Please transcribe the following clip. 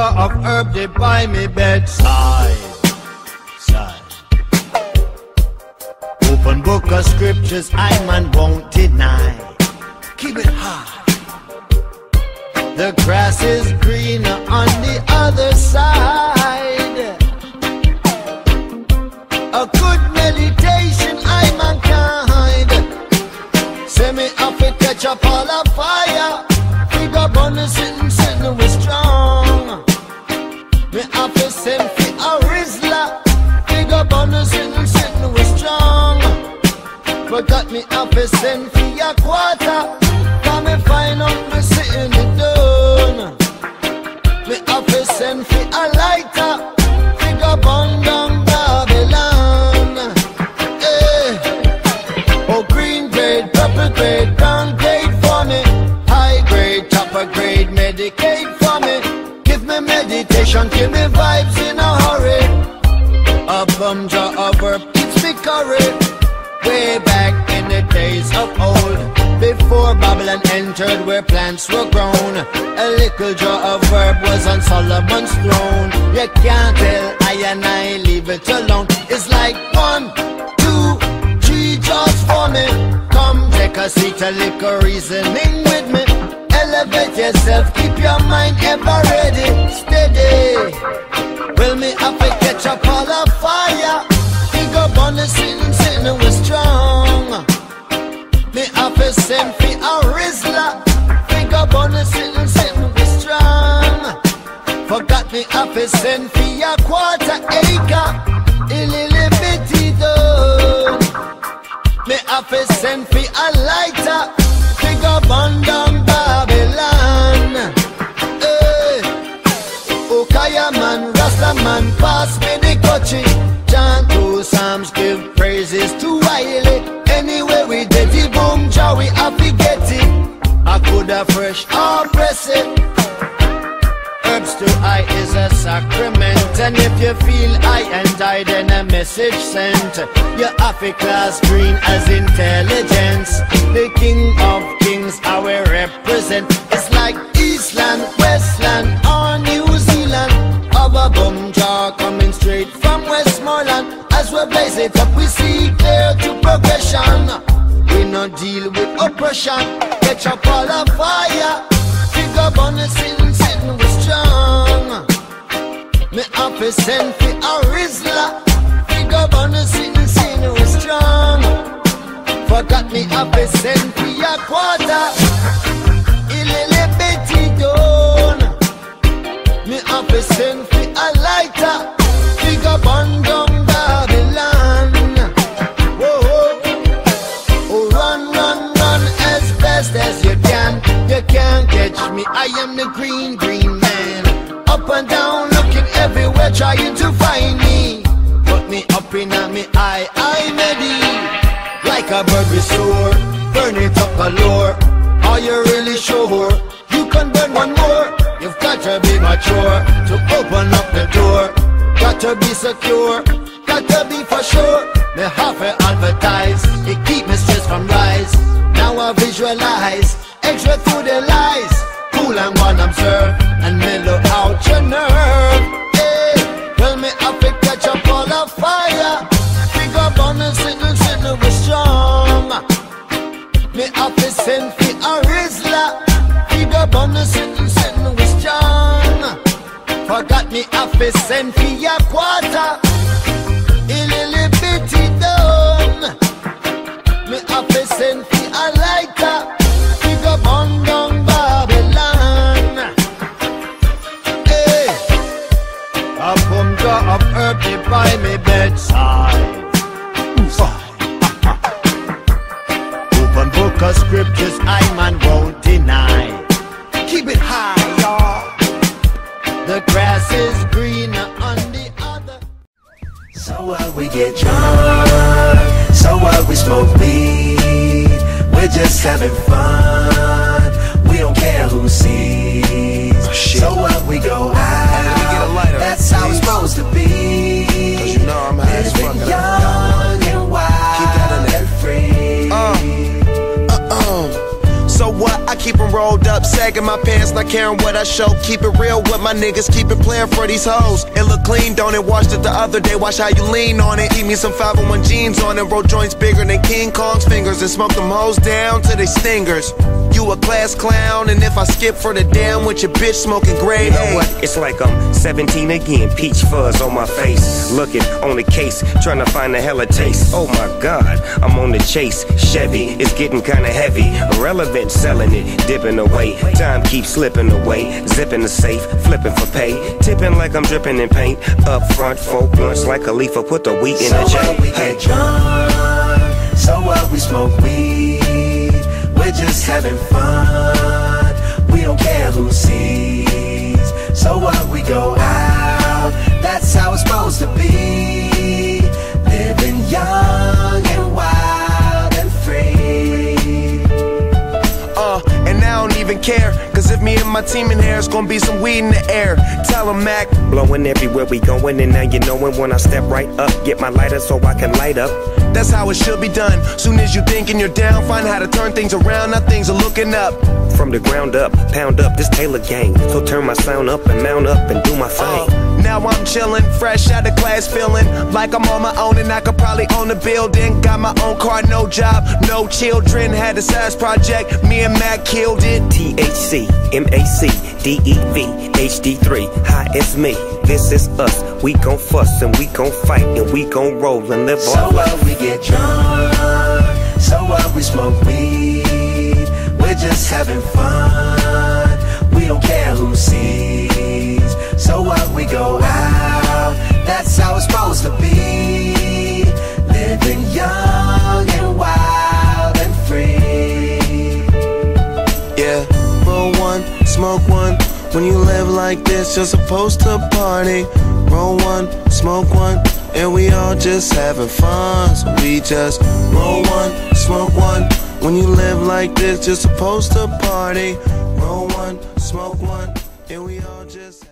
jar of herb they by me bedside. Open book of scriptures I man won't deny. Keep it high. The grass is greener on the other side. A good meditation I mankind. Say me up it catch up all a fire. Figure bunny sitting we strong. Me up it send fi a Rizla. Figure bunny sitting we strong. But got me up it send fi a quarter. Come me find out me sitting it down. Me up it send fi a lighter. Figure bun down Babylon. Hey. Oh, green grade, purple grade, brown grade for me. High grade, upper grade, Medicaid for me. Give me meditation, give me vibes in a hurry. A bum jar of herb keeps me curry. Way back in the days of old, before Babylon entered where plants were grown, a little jar of herb was on Solomon's throne. You can't tell I and I leave it alone. It's like 1, 2, 3 jars for me. Come take a seat, a little reasoning with me. Elevate yourself, keep your mind ever ready, steady. Will me have to catch up all a fire. Big up on the sitting we strong. Me have to send fi a Rizla. Big up on the sitting we strong. Forgot me have to send fi a quarter acre. A little bitty done. Me have to send fi a lighter. Big up on down Babylon. Hey. Okaya man, Rasta man, pass me the coaching. Chant 2 psalms, give praises to Wiley. Anyway we did the boom jar, we have to get it. I could have fresh or press it. Herbs to I is a sacrament. And if you feel I and I, then a message sent. Your happy class green as intelligence. The king of kings I will represent. It's like Eastland, Westland or New Zealand. Our bum jar coming straight from Westmoreland. As we blaze it up we see clear to progression. We no deal with oppression. Catch up all a fire. Pick up on the sitting we strong. Me have to send fi a Rizla. Pick up on the sitting we strong. Forgot me have to send fi a quarter. A little bitty done. Me have to send fi a lighter. Pick up on down Babylon. Whoa, oh, run as fast as you can. You can't catch me, I am the green man. Up and down, looking everywhere, trying to find me. Put me up in a me eye, ready. Like a bird with soar, burn it up galore. Are you really sure? You can burn one more. You've got to be mature to open up the door. Got to be secure, got to be for sure. Me have to advertise, it keep me stress from rise. Now I visualize, extra through the lies. Cool and one observe, and mellow out your nerve. Hey, well me have to catch up all a fire. Pick up on the sitting we strong. Me have to send fi a Rizla. Pick up on the sitting we strong. Forgot me have to send fi a quarter. A little bitty done. Me have to send fi a lighter. Pick up on down Babylon. Hey, a bum jar of herb they by me bedside. Open book of scriptures I man won't deny. Keep it high, y'all. The grass is greener on the other. So what, we get drunk. So what, we smoke weed. We're just having fun. We don't care who sees. So what, we go out. That's how it's supposed to be. Cause you know I'm high as fuck. Young and wild. Keep that in there. And free. So what, I keep keep them rolled up, sagging my pants, not caring what I show. Keep it real with my niggas, keep it playing for these hoes. It look clean, don't it? Washed it the other day, watch how you lean on it. Keep me some 501 jeans on it, roll joints bigger than King Kong's fingers, and smoke them hoes down to they stingers. You a class clown, and if I skip for the damn with your bitch smoking grade. You know what? It's like I'm 17 again, peach fuzz on my face. Looking on the case, trying to find a hella taste. Oh my God, I'm on the chase. Chevy, it's getting kinda heavy. Irrelevant, selling it, dipping away. Time keeps slipping away. Zipping the safe, flipping for pay. Tipping like I'm dripping in paint. Up front, 4 blunts like a leaf, put the wheat in the So J. what, we get drunk. So what, we smoke weed. We're just having fun. We don't care who sees. So what, we go out. That's how it's supposed to be. Living young and wild and free. And I don't even care, cause if me and my team in here, it's gonna be some weed in the air. Tell 'em, Mac. Blowing everywhere we going, and now you knowin' when I step right up. Get my lighter so I can light up. That's how it should be done. Soon as you thinking you're down, find how to turn things around. Now things are looking up. From the ground up, pound up this Taylor gang. So turn my sound up and mount up and do my thing. Now I'm chillin', fresh out of class, feeling like I'm on my own and I could probably own a building. Got my own car, no job, no children. Had a size project, me and Mac killed it. THC, MAC, DEV, HD3, hi, it's me. This is us. We gon' fuss and we gon' fight and we gon' roll and live so our life. So what, we get drunk. So what, we smoke weed. We're just having fun. We don't care who sees. So what, we go out. That's how it's supposed to be. Living young and wild and free. Yeah, roll one, smoke one. When you live like this, you're supposed to party. Roll one, smoke one, and we all just having fun. So we just roll one, smoke one. When you live like this, you're supposed to party. Roll one, smoke one, and we all just